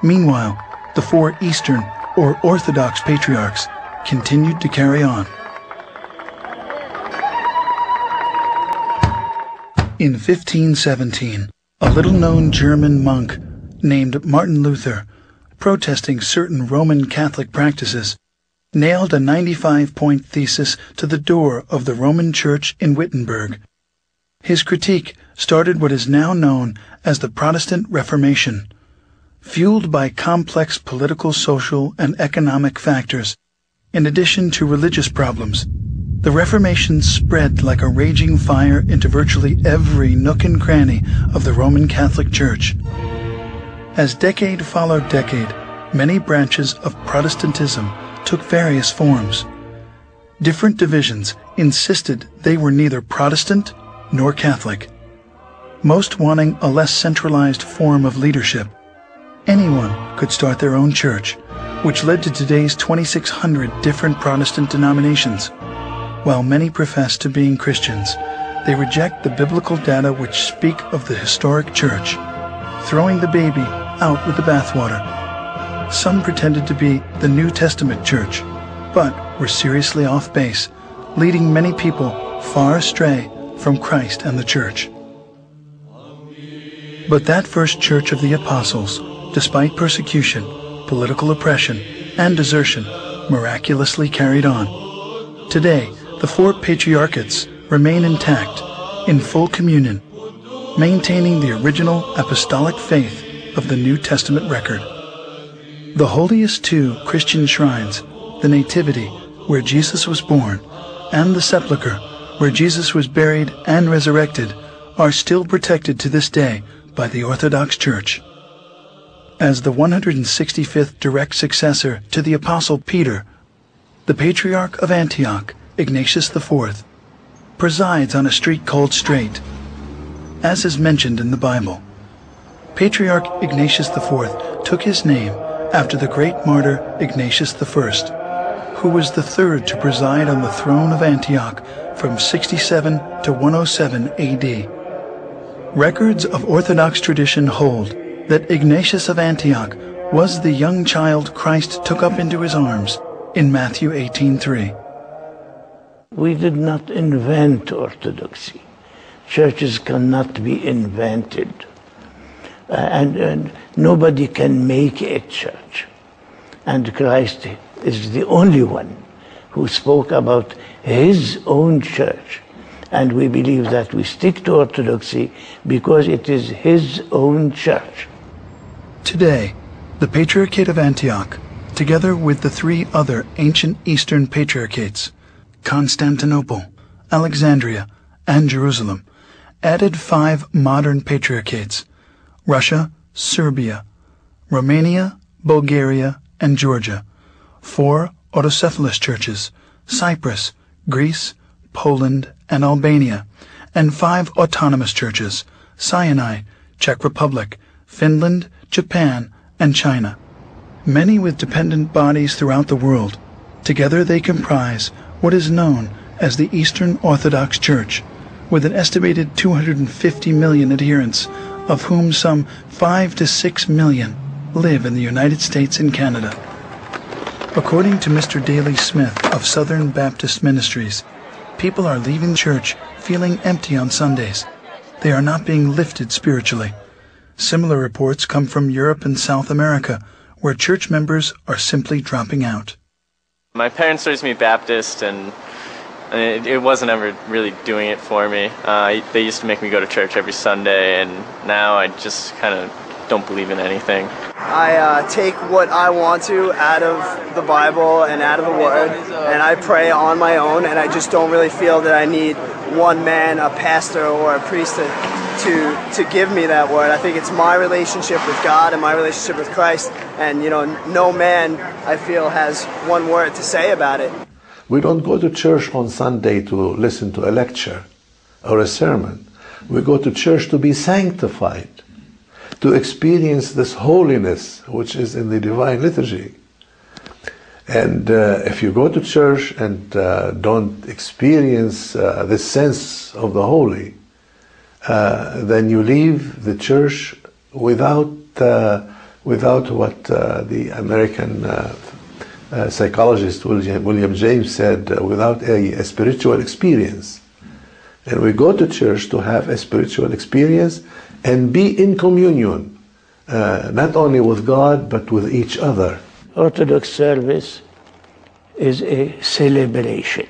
Meanwhile, the four Eastern or Orthodox patriarchs continued to carry on. In 1517, a little-known German monk named Martin Luther, protesting certain Roman Catholic practices, nailed a 95-point thesis to the door of the Roman Church in Wittenberg. His critique started what is now known as the Protestant Reformation. Fueled by complex political, social, and economic factors, in addition to religious problems, the Reformation spread like a raging fire into virtually every nook and cranny of the Roman Catholic Church. As decade followed decade, many branches of Protestantism took various forms. Different divisions insisted they were neither Protestant nor Catholic, most wanting a less centralized form of leadership. Anyone could start their own church, which led to today's 2,600 different Protestant denominations. While many profess to being Christians, they reject the biblical data which speak of the historic church, throwing the baby out with the bathwater. Some pretended to be the New Testament church, but were seriously off base, leading many people far astray from Christ and the church. But that first church of the apostles, despite persecution, political oppression, and desertion, miraculously carried on. Today, the four patriarchates remain intact, in full communion, maintaining the original apostolic faith of the New Testament record. The holiest two Christian shrines, the Nativity, where Jesus was born, and the Sepulchre, where Jesus was buried and resurrected, are still protected to this day by the Orthodox Church. As the 165th direct successor to the Apostle Peter, the Patriarch of Antioch, Ignatius IV, presides on a street called Straight, as is mentioned in the Bible. Patriarch Ignatius IV took his name after the great martyr Ignatius I, who was the third to preside on the throne of Antioch from 67 to 107 AD. Records of Orthodox tradition hold that Ignatius of Antioch was the young child Christ took up into his arms in Matthew 18:3. We did not invent orthodoxy. Churches cannot be invented. And nobody can make a church. And Christ is the only one who spoke about his own church. And we believe that we stick to orthodoxy because it is his own church. Today, the Patriarchate of Antioch, together with the three other ancient Eastern patriarchates, Constantinople, Alexandria, and Jerusalem, added 5 modern patriarchates: Russia, Serbia, Romania, Bulgaria, and Georgia, 4 autocephalous churches, Cyprus, Greece, Poland, and Albania, and 5 autonomous churches, Sinai, Czech Republic, Finland, Japan, and China. Many with dependent bodies throughout the world. Together they comprise what is known as the Eastern Orthodox Church, with an estimated 250 million adherents, of whom some 5 to 6 million live in the United States and Canada. According to Mr. Daley Smith of Southern Baptist Ministries, people are leaving church feeling empty on Sundays. They are not being lifted spiritually. Similar reports come from Europe and South America, where church members are simply dropping out. My parents raised me Baptist, and it wasn't ever really doing it for me. They used to make me go to church every Sunday, and now I just kind of don't believe in anything. I take what I want to out of the Bible and out of the Word, and I pray on my own, and I just don't really feel that I need one man, a pastor or a priest to give me that word. I think it's my relationship with God and my relationship with Christ, and no man, I feel, has one word to say about it. We don't go to church on Sunday to listen to a lecture or a sermon. We go to church to be sanctified, to experience this holiness which is in the divine liturgy. And if you go to church and don't experience this sense of the holy, then you leave the church without without what the American psychologist William James said, without a spiritual experience. And we go to church to have a spiritual experience and be in communion, not only with God, but with each other. Orthodox service is a celebration.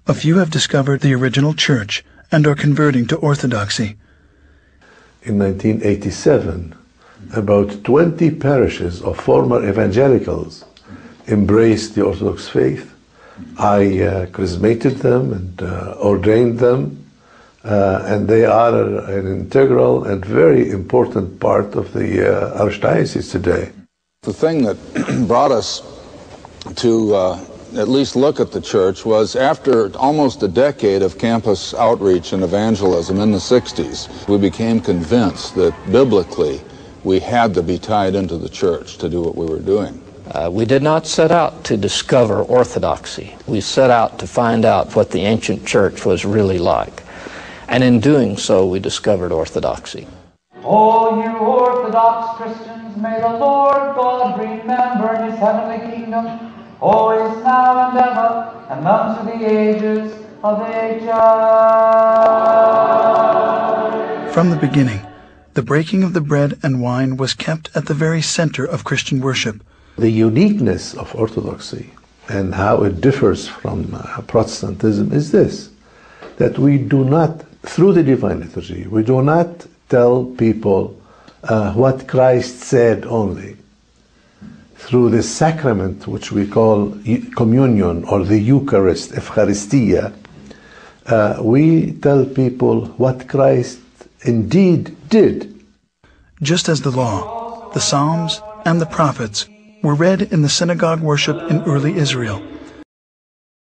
A few have discovered the original church and are converting to Orthodoxy. In 1987, about 20 parishes of former evangelicals embraced the Orthodox faith. I charismated them and ordained them, and they are an integral and very important part of the Archdiocese today. The thing that brought us to at least look at the church was after almost a decade of campus outreach and evangelism in the 60s, we became convinced that biblically we had to be tied into the church to do what we were doing. We did not set out to discover orthodoxy. We set out to find out what the ancient church was really like. And in doing so, we discovered orthodoxy. O you Orthodox Christians, may the Lord God remember His heavenly kingdom, always, now, and ever, and unto the ages of ages. From the beginning, the breaking of the bread and wine was kept at the very center of Christian worship. The uniqueness of Orthodoxy and how it differs from Protestantism is this, that we do not, through the Divine Liturgy, we do not tell people what Christ said only. Through the sacrament, which we call communion or the Eucharist, Eucharistia, we tell people what Christ indeed did. Just as the law, the Psalms, and the prophets were read in the synagogue worship in early Israel,